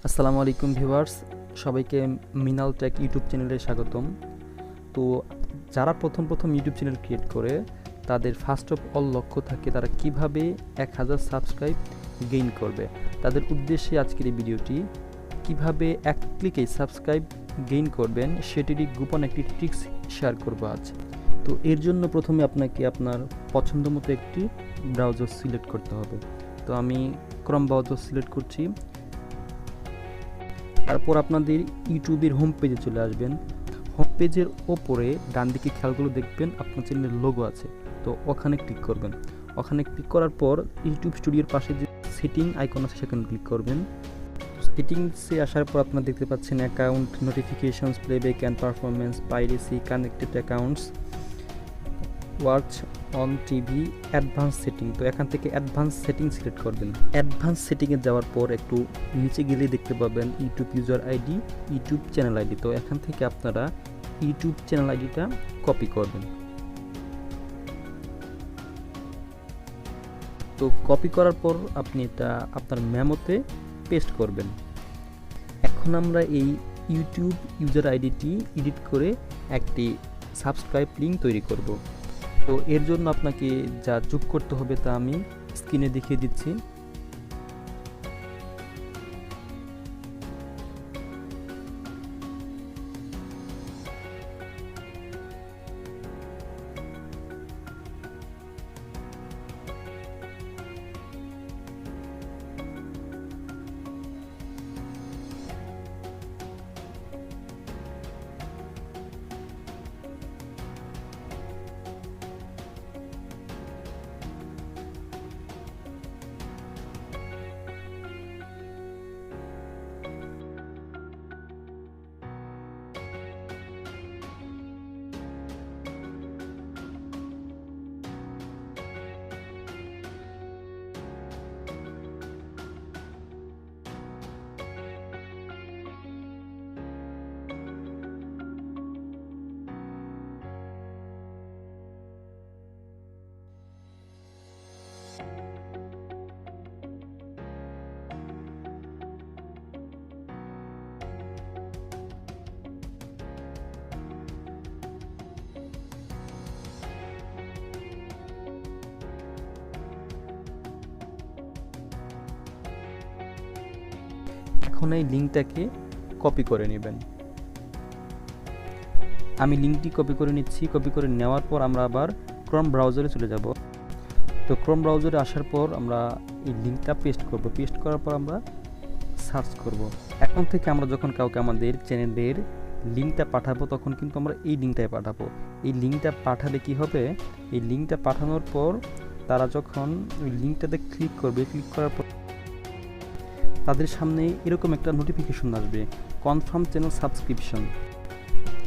আসসালামু আলাইকুম ভিউয়ার্স, সবাইকে মিনাল টেক ইউটিউব চ্যানেলে স্বাগতম। তো যারা প্রথম ইউটিউব চ্যানেল ক্রিয়েট করে তাদের ফার্স্ট অফ অল লক্ষ্য থাকে তারা কিভাবে 1000 সাবস্ক্রাইব গেইন করবে। তাদের উদ্দেশ্যে আজকের এই ভিডিওটি, কিভাবে এক ক্লিকে সাবস্ক্রাইব গেইন করবেন সেটিরই গোপন একটি ট্রিক্স শেয়ার করব আজ। তো এর জন্য প্রথমে আপনাকে আপনার পছন্দ মতো একটি ব্রাউজার সিলেক্ট করতে হবে। তো আমি ক্রোম ব্রাউজার সিলেক্ট করছি। তারপর আপনাদের ইউটিউবের হোম পেজে চলে আসবেন। হোম পেজের ওপরে ডান দিকে খেয়ালগুলো দেখবেন আপনার চ্যানেলের লোগো আছে, তো ওখানে ক্লিক করবেন। ওখানে ক্লিক করার পর ইউটিউব স্টুডিওর পাশে যে সেটিং আইকন আছে সেখানে ক্লিক করবেন। সেটিংসে আসার পর আপনারা দেখতে পাচ্ছেন account, notifications, playback and performance, piracy, connected accounts, watch on TV, advance setting. তো এখান থেকে অ্যাডভান্স সেটিং সিলেক্ট করবেন। অ্যাডভান্স সেটিংয়ে যাওয়ার পর একটু নিচে গেলে দেখতে পাবেন YouTube user ID, YouTube channel ID. তো এখান থেকে আপনারা ইউটিউব চ্যানেল আইডিটা কপি করবেন। তো কপি করার পর আপনি এটা আপনার মেমোতে পেস্ট করবেন। এখন আমরা এই ইউটিউব ইউজার আইডিটি এডিট করে একটি সাবস্ক্রাইব লিঙ্ক তৈরি করব। তো এর জন্য আপনাকে যা যোগ করতে হবে তা আমি স্ক্রিনে দেখিয়ে দিচ্ছি। এখন এই লিঙ্কটাকে কপি করে নেবেন। আমি লিঙ্কটি কপি করে নিচ্ছি। কপি করে নেওয়ার পর আমরা আবার ক্রোম ব্রাউজারে চলে যাব। তো ক্রোম ব্রাউজারে আসার পর আমরা এই লিঙ্কটা পেস্ট করব। পেস্ট করার পর আমরা সার্চ করব। এখন থেকে আমরা যখন কাউকে আমাদের চ্যানেলের লিঙ্কটা পাঠাবো তখন কিন্তু আমরা এই লিঙ্কটাই পাঠাবো। এই লিঙ্কটা পাঠালে কি হবে, এই লিঙ্কটা পাঠানোর পর তারা যখন ওই লিঙ্কটাতে ক্লিক করবে, ক্লিক করার পর তাদের সামনে এরকম একটা নোটিফিকেশন আসবে, কনফার্ম চ্যানেল সাবস্ক্রিপশন।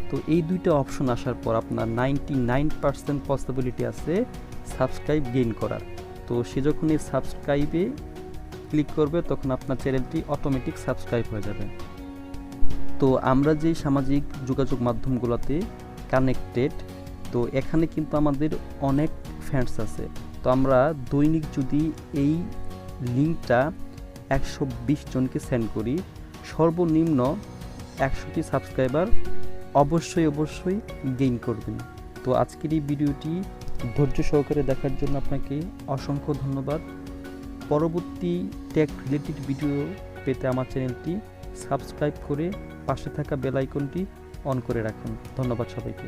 তো এই দুইটা অপশন আসার পর আপনার 99% পসিবিলিটি আছে সাবস্ক্রাইব গেইন করার। তো সে যখন এই সাবস্ক্রাইবে ক্লিক করবে তখন আপনার চ্যানেলটি অটোমেটিক সাবস্ক্রাইব হয়ে যাবে। তো আমরা যে সামাজিক যোগাযোগ মাধ্যমগুলোতে কানেক্টেড, তো এখানে কিন্তু আমাদের অনেক ফ্যান্স আছে। তো আমরা দৈনিক যদি এই লিঙ্কটা 120 জনকে সেন্ড করি, সর্বনিম্ন 100টি সাবস্ক্রাইবার অবশ্যই গেইন করবেন। তো আজকের এই ভিডিওটি ধৈর্য সহকারে দেখার জন্য আপনাকে অসংখ্য ধন্যবাদ। পরবর্তী টেক রিলেটেড ভিডিও পেতে আমার চ্যানেলটি সাবস্ক্রাইব করে পাশে থাকা বেল আইকনটি অন করে রাখুন। ধন্যবাদ সবাইকে।